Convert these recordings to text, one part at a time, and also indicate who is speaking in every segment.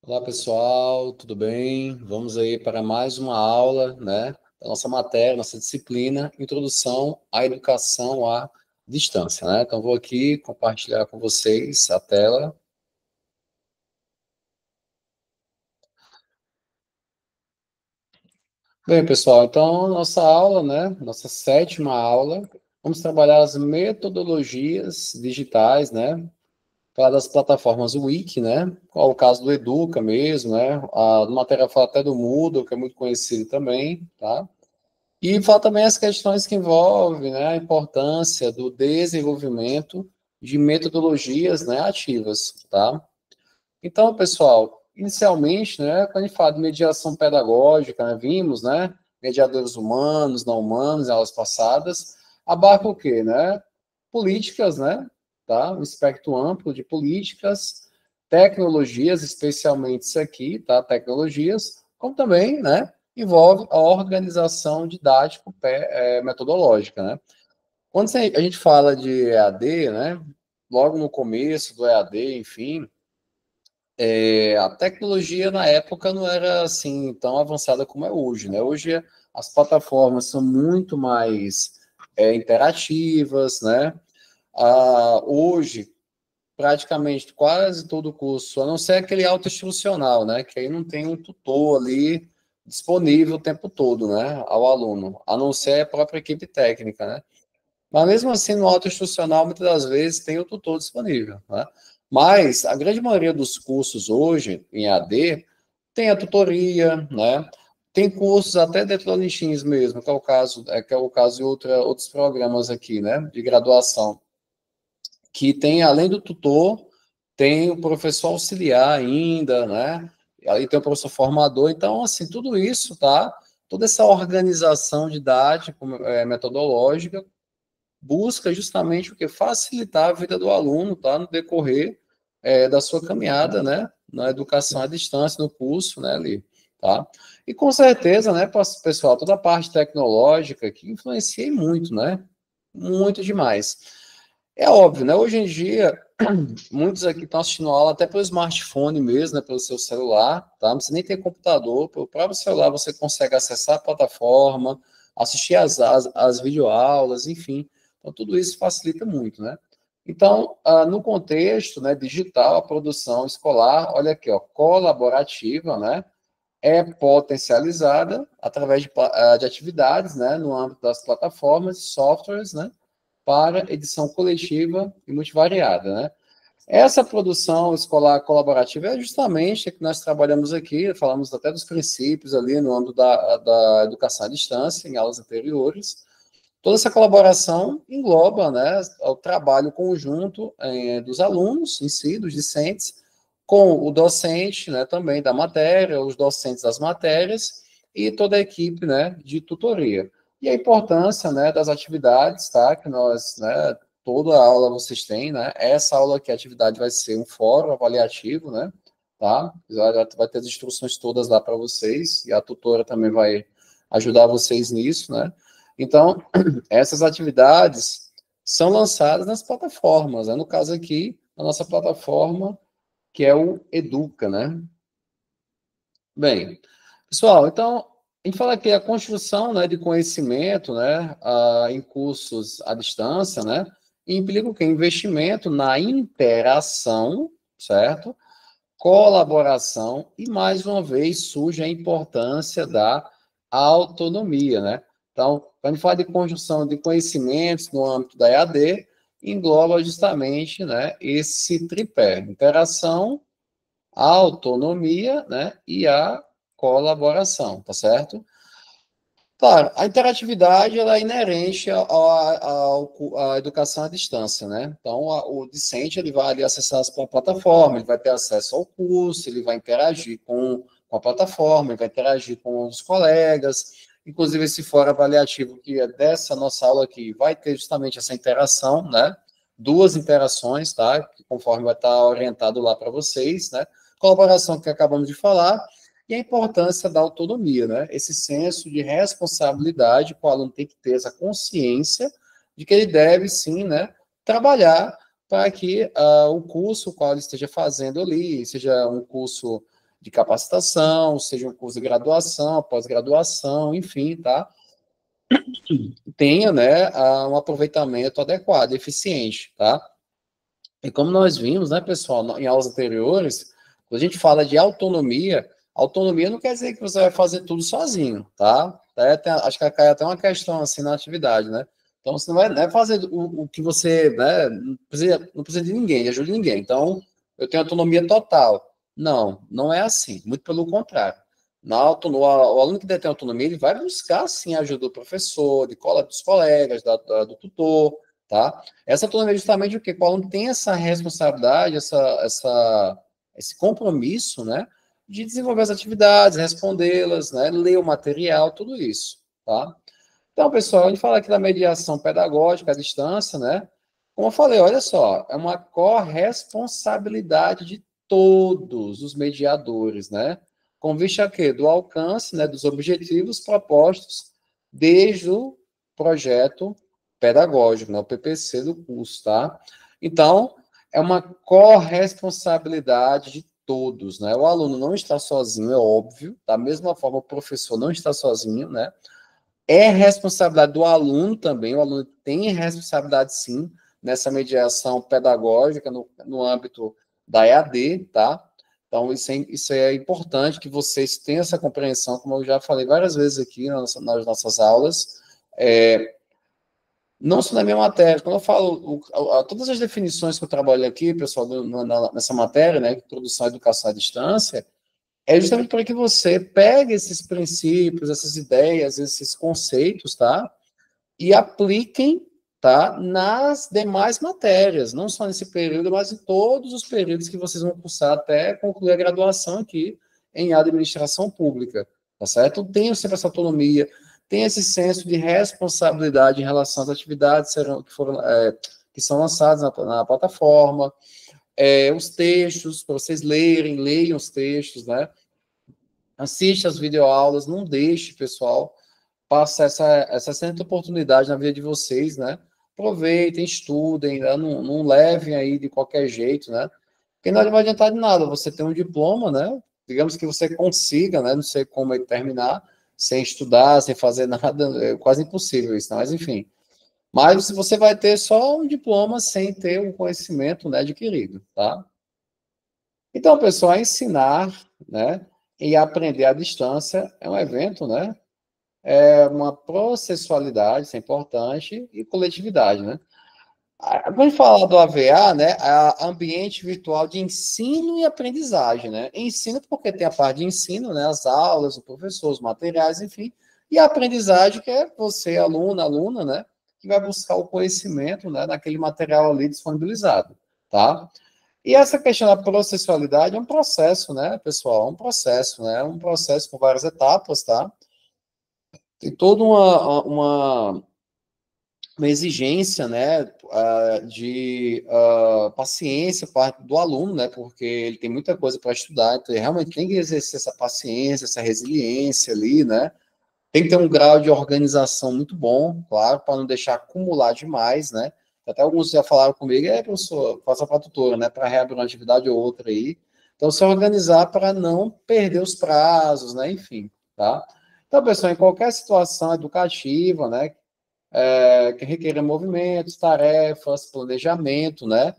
Speaker 1: Olá, pessoal, tudo bem? Vamos aí para mais uma aula, né, da nossa matéria, nossa disciplina, Introdução à Educação à Distância, né? Então, vou aqui compartilhar com vocês a tela. Bem, pessoal, então, nossa aula, né, nossa sétima aula, vamos trabalhar as metodologias digitais, né, falar das plataformas Wiki, né, qual o caso do Educa mesmo, né, a matéria fala até do Moodle, que é muito conhecido também, tá? E fala também as questões que envolvem, né, a importância do desenvolvimento de metodologias, né, ativas, tá? Então, pessoal, inicialmente, né, quando a gente fala de mediação pedagógica, né, vimos, né, mediadores humanos, não humanos, em aulas passadas, abarca o quê, né? Políticas, né, tá? Um espectro amplo de políticas, tecnologias, especialmente isso aqui, tá? Tecnologias, como também, né, envolve a organização didático-metodológica, né? Quando a gente fala de EAD, né, logo no começo do EAD, enfim, a tecnologia na época não era assim tão avançada como é hoje, né? Hoje as plataformas são muito mais interativas, né? Hoje, praticamente quase todo curso, a não ser aquele autoinstrucional, né? Que aí não tem um tutor ali disponível o tempo todo, né? Ao aluno, a não ser a própria equipe técnica, né? Mas mesmo assim, no autoinstrucional, muitas das vezes tem o tutor disponível, né? Mas a grande maioria dos cursos hoje, em AD, tem a tutoria, né? Tem cursos até dentro da Unixins mesmo, que é o caso de outros programas aqui, né? De graduação, que tem, além do tutor, tem o professor auxiliar ainda, né? Aí tem o professor formador. Então, assim, tudo isso, tá? Toda essa organização didática, metodológica, busca justamente o que facilitar a vida do aluno, tá, no decorrer da sua caminhada, né, na educação à distância, no curso, né, ali, tá? E com certeza, né, pessoal, toda a parte tecnológica que influencia muito, né, muito demais. É óbvio, né, hoje em dia, muitos aqui estão assistindo aula até pelo smartphone mesmo, né, pelo seu celular, tá? Não precisa nem ter computador, pelo próprio celular você consegue acessar a plataforma, assistir as videoaulas, enfim. Então, tudo isso facilita muito, né? Então, no contexto, né, digital, a produção escolar, olha aqui, ó, colaborativa, né, é potencializada através de atividades, né, no âmbito das plataformas, softwares, né, para edição coletiva e multivariada, né? Essa produção escolar colaborativa é justamente a que nós trabalhamos aqui, falamos até dos princípios ali no âmbito da educação à distância, em aulas anteriores. Toda essa colaboração engloba, né, o trabalho conjunto dos alunos em si, dos discentes, com o docente, né, também da matéria, os docentes das matérias e toda a equipe, né, de tutoria. E a importância, né, das atividades, tá, que nós, né, toda a aula vocês têm, né, essa aula aqui, a atividade vai ser um fórum avaliativo, né, tá, vai ter as instruções todas lá para vocês, e a tutora também vai ajudar vocês nisso, né. Então, essas atividades são lançadas nas plataformas, né, no caso aqui, a nossa plataforma que é o Educa, né? Bem, pessoal, então, a gente fala aqui a construção, né, de conhecimento, né, em cursos à distância, né, implica o quê? Investimento na interação, certo? Colaboração e, mais uma vez, surge a importância da autonomia, né? Então, quando a gente fala de construção de conhecimentos no âmbito da EAD, engloba justamente, né, esse tripé, interação, a autonomia, né, e a colaboração, tá certo? Claro, a interatividade ela é inerente à educação à distância, né? Então, o discente ele vai ali acessar a plataforma, ele vai ter acesso ao curso, ele vai interagir com a plataforma, ele vai interagir com os colegas, inclusive esse fórum avaliativo que é dessa nossa aula aqui vai ter justamente essa interação, né? Duas interações, tá? Conforme vai estar orientado lá para vocês, né? Colaboração que acabamos de falar, e a importância da autonomia, né? Esse senso de responsabilidade que o aluno tem que ter, essa consciência de que ele deve, sim, né, trabalhar para que o curso, o qual ele esteja fazendo ali, seja um curso de capacitação, seja um curso de graduação, pós-graduação, enfim, tá? Tenha, né, um aproveitamento adequado, eficiente, tá? E como nós vimos, né, pessoal, em aulas anteriores, quando a gente fala de autonomia, autonomia não quer dizer que você vai fazer tudo sozinho, tá? Acho que cai até uma questão assim na atividade, né? Então você não vai fazer o que você, né, não precisa de ninguém, de ajuda de ninguém. Então, eu tenho autonomia total. Não, não é assim, muito pelo contrário. O aluno que detém autonomia, ele vai buscar, sim, a ajuda do professor, dos colegas, do tutor, tá? Essa autonomia é justamente o quê? O aluno tem essa responsabilidade, esse compromisso, né, de desenvolver as atividades, respondê-las, né, ler o material, tudo isso, tá? Então, pessoal, a gente fala aqui da mediação pedagógica à distância, né? Como eu falei, olha só, é uma corresponsabilidade de todos os mediadores, né? Com vista a quê? Do alcance, né, dos objetivos propostos desde o projeto pedagógico, né, o PPC do curso, tá? Então, é uma corresponsabilidade de todos, né? O aluno não está sozinho, é óbvio, da mesma forma o professor não está sozinho, né? É responsabilidade do aluno também, o aluno tem responsabilidade sim nessa mediação pedagógica no âmbito da EAD, tá? Então, isso é importante que vocês tenham essa compreensão, como eu já falei várias vezes aqui nas nossas aulas, não só na minha matéria, quando eu falo, todas as definições que eu trabalho aqui, pessoal, nessa matéria, né, introdução à educação à distância, é justamente para que você pegue esses princípios, essas ideias, esses conceitos, tá? E apliquem, tá? Nas demais matérias, não só nesse período, mas em todos os períodos que vocês vão cursar até concluir a graduação aqui em administração pública, tá certo? Então, tenham sempre essa autonomia, tenha esse senso de responsabilidade em relação às atividades que são lançadas na plataforma, os textos, para vocês leiam os textos, né? Assiste as videoaulas, não deixe, pessoal, passar essa excelente oportunidade na vida de vocês, né? Aproveitem, estudem, né? Não levem aí de qualquer jeito, né? Porque não vai adiantar de nada você ter um diploma, né? Digamos que você consiga, né? Não sei como é terminar, sem estudar, sem fazer nada, é quase impossível isso, né? Mas enfim. Mas você vai ter só um diploma sem ter o conhecimento, né, adquirido, tá? Então, pessoal, ensinar, né, e aprender à distância é um evento, né? É uma processualidade, isso é importante, e coletividade, né? Quando a gente fala do AVA, né, Ambiente Virtual de Ensino e Aprendizagem, né? Ensino porque tem a parte de ensino, né, as aulas, o professor, os materiais, enfim, e a aprendizagem que é você, aluno, aluna, né, que vai buscar o conhecimento, né, naquele material ali disponibilizado, tá? E essa questão da processualidade é um processo, né, pessoal? É um processo com várias etapas, tá? Tem toda uma exigência, né, de paciência parte do aluno, né, porque ele tem muita coisa para estudar, então ele realmente tem que exercer essa paciência, essa resiliência ali, né, tem que ter um grau de organização muito bom, claro, para não deixar acumular demais, né, até alguns já falaram comigo, professor, faça para a tutora, né, para reabrir uma atividade ou outra aí, então se organizar para não perder os prazos, né, enfim, tá? Então, pessoal, em qualquer situação educativa, né, que requerem movimentos, tarefas, planejamento, né?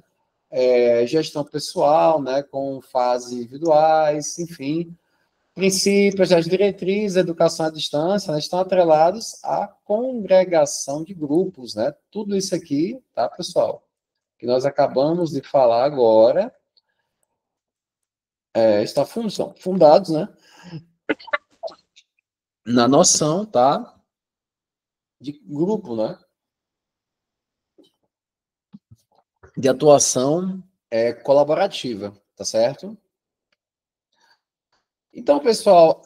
Speaker 1: Gestão pessoal, né? Com fases individuais, enfim. Princípios, as diretrizes da educação à distância, né, estão atrelados à congregação de grupos, né? Tudo isso aqui, tá, pessoal? Que nós acabamos de falar agora, são fundados, né? Na noção, tá? De grupo, né? De atuação colaborativa, tá certo? Então, pessoal,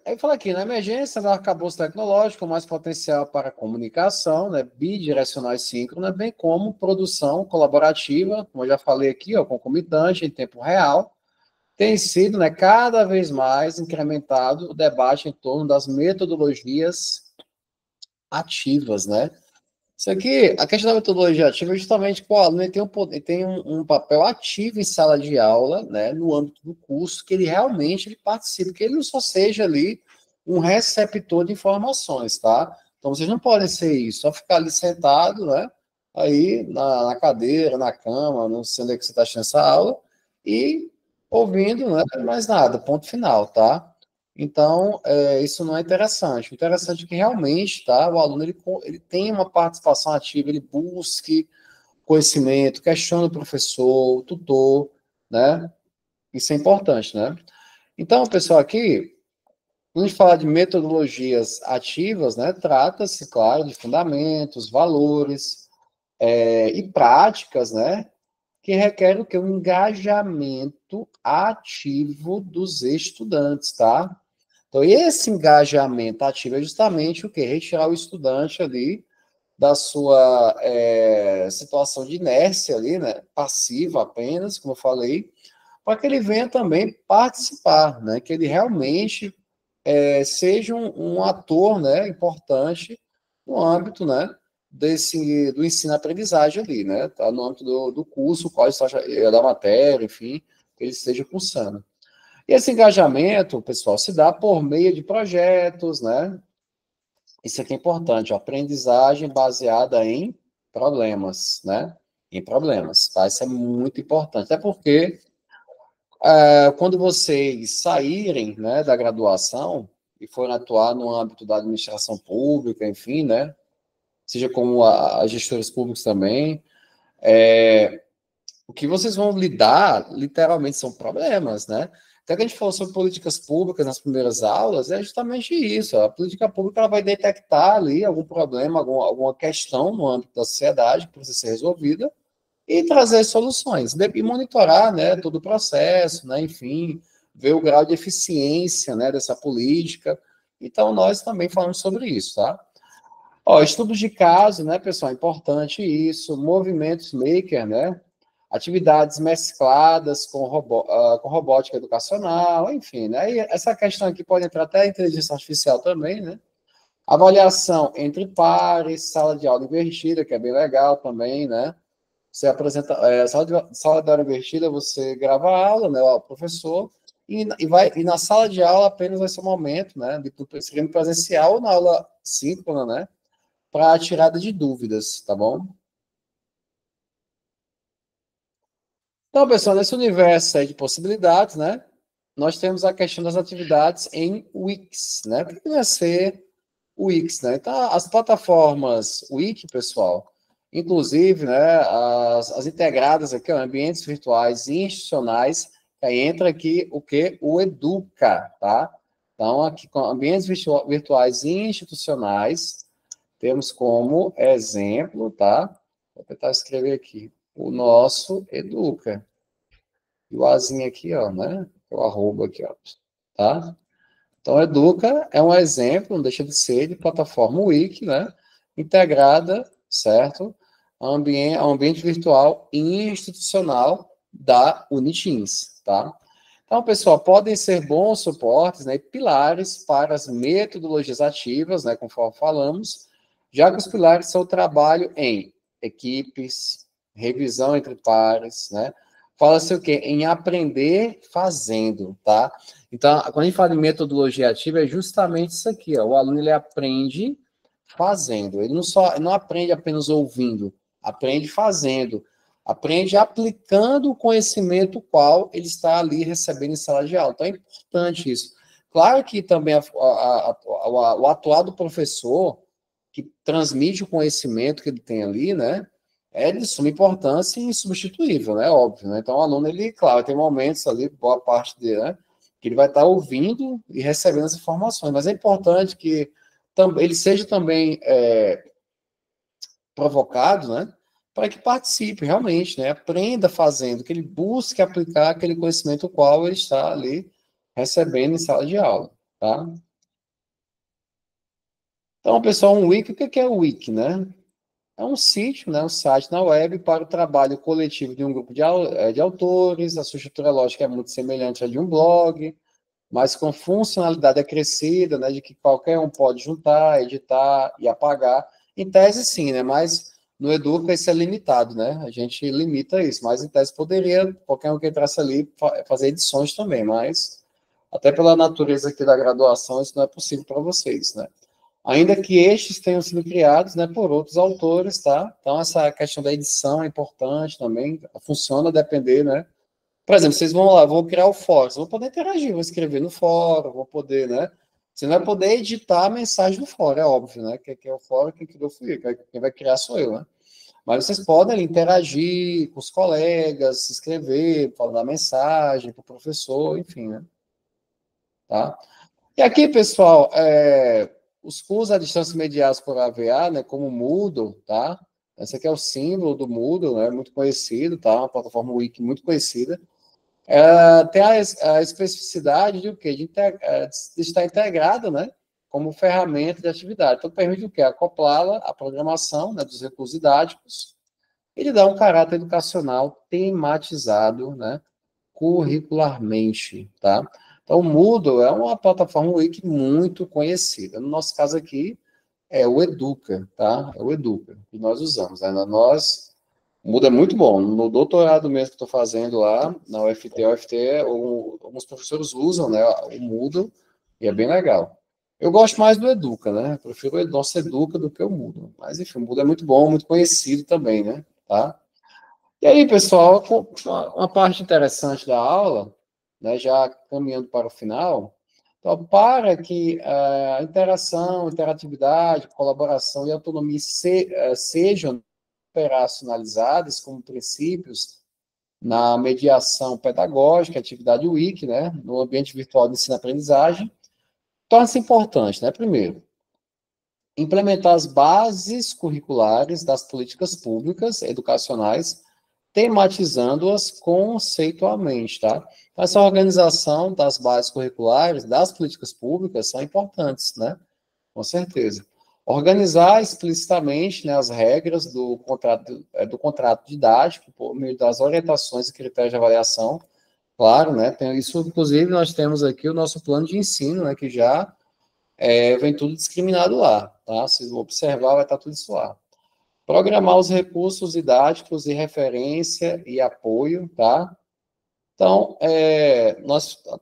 Speaker 1: eu falo aqui, na emergência, no arcabouço tecnológico, mais potencial para comunicação, né, bidirecional e síncrona, bem como produção colaborativa, como eu já falei aqui, ó, concomitante, em tempo real, tem sido, né, cada vez mais incrementado o debate em torno das metodologias ativas, né, Isso aqui, a questão da metodologia ativa é justamente que o aluno ele tem, ele tem um papel ativo em sala de aula, né, no âmbito do curso, que ele realmente ele participe, que ele não só seja ali um receptor de informações, tá? Então, vocês não podem ser isso, só ficar ali sentado, né, aí na cadeira, na cama, não sei onde é que você está achando essa aula, e ouvindo, né, mais nada, ponto final, tá? Então, isso não é interessante. O interessante é que realmente, tá, o aluno ele tem uma participação ativa, ele busque conhecimento, questione o professor, o tutor, né? Isso é importante, né? Então, pessoal, aqui, quando a gente fala de metodologias ativas, né, trata-se, claro, de fundamentos, valores e práticas, né, que requerem o quê? Um engajamento ativo dos estudantes, tá? Então, esse engajamento ativo é justamente o quê? Retirar o estudante ali da sua situação de inércia ali, né? Passiva apenas, como eu falei, para que ele venha também participar, né? Que ele realmente seja um ator, né? Importante no âmbito, né? Do ensino-aprendizagem ali, né? Tá no âmbito do curso, qual está da matéria, enfim, que ele esteja cursando. E esse engajamento, pessoal, se dá por meio de projetos, né? Isso aqui é importante, ó, aprendizagem baseada em problemas, né? Em problemas, tá? Isso é muito importante, até porque quando vocês saírem, né, da graduação e forem atuar no âmbito da administração pública, enfim, né? Seja como a gestores públicos também, o que vocês vão lidar, literalmente, são problemas, né? Até que a gente falou sobre políticas públicas nas primeiras aulas, é justamente isso. A política pública ela vai detectar ali algum problema, alguma questão no âmbito da sociedade que precisa ser resolvida e trazer soluções. E monitorar, né, todo o processo, né, enfim, ver o grau de eficiência, né, dessa política. Então, nós também falamos sobre isso, tá? Ó, estudos de caso, né, pessoal, importante isso. Movimentos maker, né? Atividades mescladas com robótica educacional, enfim, né? E essa questão aqui pode entrar até a inteligência artificial também, né? Avaliação entre pares, sala de aula invertida, que é bem legal também, né? Você apresenta, sala de aula invertida, você grava a aula, né? O professor, e na sala de aula apenas vai ser um momento, né? De seguindo presencial ou na aula síncrona, né? Para a tirada de dúvidas, tá bom? Então, pessoal, nesse universo aí de possibilidades, né? Nós temos a questão das atividades em Wix, né? O que vai ser o Wix, né? Então, as plataformas Wiki, pessoal, inclusive, né, as integradas aqui, ó, ambientes virtuais e institucionais, aí entra aqui o que? O Educa, tá? Então, aqui com ambientes virtuais e institucionais, temos como exemplo, tá? Vou tentar escrever aqui, o nosso Educa. E o azinho aqui, ó, né? O arroba aqui, ó, tá? Então, a Educa é um exemplo, não deixa de ser, de plataforma Wiki, né? Integrada, certo? Ao ambiente virtual e institucional da Uniteams, tá? Então, pessoal, podem ser bons suportes, né, e pilares para as metodologias ativas, né, conforme falamos, já que os pilares são o trabalho em equipes, revisão entre pares, né? Fala-se o quê? Em aprender fazendo, tá? Então, quando a gente fala de metodologia ativa, é justamente isso aqui, ó. O aluno, ele aprende fazendo. Ele não aprende apenas ouvindo, aprende fazendo. Aprende aplicando o conhecimento qual ele está ali recebendo em sala de aula. Então, é importante isso. Claro que também o atuar do professor, que transmite o conhecimento que ele tem ali, né? É de suma importância e insubstituível, né? Óbvio, né? Então, o aluno, ele, claro, tem momentos ali, boa parte dele, né? Que ele vai estar ouvindo e recebendo as informações, mas é importante que ele seja também provocado, né? Para que participe realmente, né? Aprenda fazendo, que ele busque aplicar aquele conhecimento qual ele está ali recebendo em sala de aula, tá? Então, pessoal, um wiki, o que é o wiki, né? É um sítio, né, um site na web para o trabalho coletivo de um grupo de autores. A sua estrutura lógica é muito semelhante à de um blog, mas com funcionalidade acrescida, né, de que qualquer um pode juntar, editar e apagar. Em tese, sim, né? Mas no Educa isso é limitado, né? A gente limita isso, mas em tese poderia, qualquer um que entrasse ali, fazer edições também, mas até pela natureza aqui da graduação, isso não é possível para vocês, né? Ainda que estes tenham sido criados, né, por outros autores, tá? Então, essa questão da edição é importante também, funciona a depender, né? Por exemplo, vocês vão lá, vão criar o fórum, vocês vão poder interagir, vão escrever no fórum, vão poder, né? Você não vai poder editar a mensagem do fórum, é óbvio, né? Quem é o fórum, quem criou fui eu, quem vai criar sou eu, né? Mas vocês podem ali, interagir com os colegas, escrever, falar mensagem para o professor, enfim, né? Tá? E aqui, pessoal, os cursos à distância mediados por AVA, né, como o Moodle, tá? Esse aqui é o símbolo do Moodle, né, muito conhecido, tá? Uma plataforma Wiki muito conhecida. Tem a especificidade de o quê? De estar integrado, né, como ferramenta de atividade. Então, permite o quê? Acoplá-la à programação, né, dos recursos didáticos e lhe dar um caráter educacional tematizado, né, curricularmente, tá? Então, o Moodle é uma plataforma Wiki muito conhecida. No nosso caso aqui, é o Educa, tá? É o Educa que nós usamos. Né? O Moodle é muito bom. No doutorado mesmo que estou fazendo lá, na UFT, alguns professores usam, né, o Moodle, e é bem legal. Eu gosto mais do Educa, né? Eu prefiro o nosso Educa do que o Moodle. Mas, enfim, o Moodle é muito bom, muito conhecido também, né? Tá? E aí, pessoal, uma parte interessante da aula, né, já caminhando para o final, então, para que a interação, interatividade, colaboração e autonomia sejam operacionalizadas como princípios na mediação pedagógica, atividade Wiki, né, no ambiente virtual de ensino-aprendizagem, torna-se importante, né, primeiro, implementar as bases curriculares das políticas públicas educacionais, tematizando-as conceitualmente, tá? Essa organização das bases curriculares, das políticas públicas, são importantes, né? Com certeza. Organizar explicitamente, né, as regras do contrato didático, por meio das orientações e critérios de avaliação, claro, né? Isso, inclusive, nós temos aqui o nosso plano de ensino, né, que já vem tudo discriminado lá, tá? Se observar, vai estar tudo isso lá. Programar os recursos didáticos e referência e apoio, tá? Então,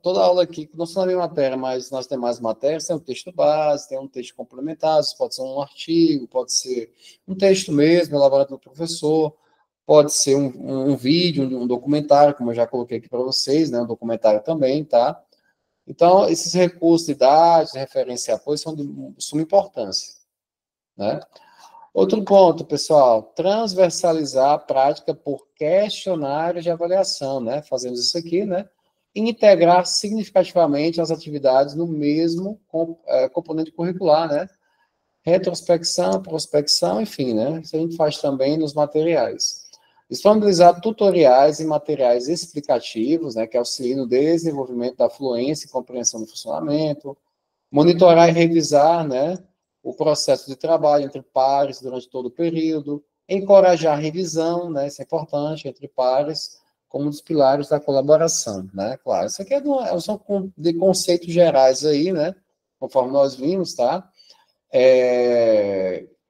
Speaker 1: toda aula aqui, não só na minha matéria, mas nas demais matérias, tem um texto base, tem um texto complementar, isso pode ser um artigo, pode ser um texto mesmo, elaborado pelo professor, pode ser um vídeo, um documentário, como eu já coloquei aqui para vocês, né? Um documentário também, tá? Então, esses recursos didáticos, referência e apoio são de suma importância, né? Outro ponto, pessoal, transversalizar a prática por questionários de avaliação, né? Fazemos isso aqui, né? E integrar significativamente as atividades no mesmo componente curricular, né? Retrospecção, prospecção, enfim, né? Isso a gente faz também nos materiais. Disponibilizar tutoriais e materiais explicativos, né? Que auxiliem no desenvolvimento da fluência e compreensão do funcionamento. Monitorar e revisar, né? O processo de trabalho entre pares durante todo o período, encorajar a revisão, né, isso é importante, entre pares, como um dos pilares da colaboração, né, claro. Isso aqui são de conceitos gerais aí, né, conforme nós vimos, tá?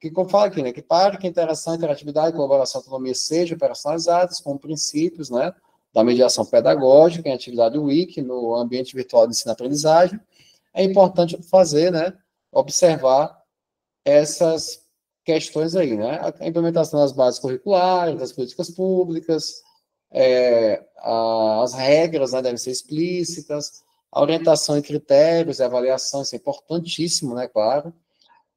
Speaker 1: Que como fala aqui, né, que para que interação, interatividade, colaboração e autonomia sejam operacionalizadas com princípios, né, da mediação pedagógica em atividade Wiki, no ambiente virtual de ensino-aprendizagem, é importante fazer, né, observar essas questões aí, né? A implementação das bases curriculares, das políticas públicas, as regras, né, devem ser explícitas, a orientação e critérios e avaliação, isso é importantíssimo, né, claro.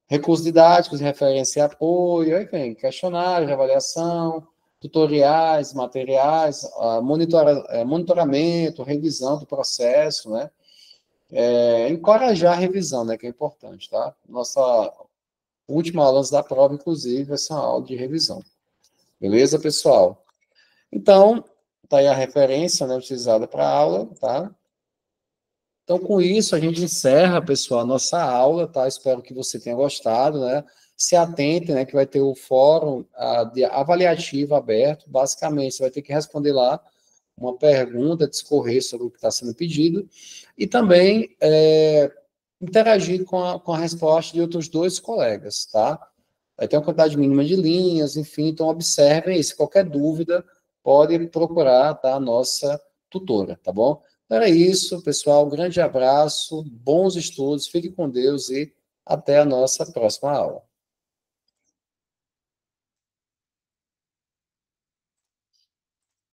Speaker 1: Recursos didáticos, referência e apoio, enfim, questionários de avaliação, tutoriais, materiais, monitoramento, revisão do processo, né? Encorajar a revisão, né, que é importante, tá? Nossa última aula antes da prova, inclusive, vai ser uma aula de revisão. Beleza, pessoal? Então, tá aí a referência, né, utilizada para a aula, tá? Então, com isso, a gente encerra, pessoal, a nossa aula, tá? Espero que você tenha gostado, né? Se atente, né, que vai ter o fórum de avaliativo aberto. Basicamente, você vai ter que responder lá uma pergunta, discorrer sobre o que está sendo pedido, e também interagir com a resposta de outros dois colegas, tá? vai ter uma quantidade mínima de linhas, enfim, então observem isso. Qualquer dúvida, pode procurar, tá, a nossa tutora, tá bom? Então era isso, pessoal. Um grande abraço, bons estudos, fique com Deus e até a nossa próxima aula.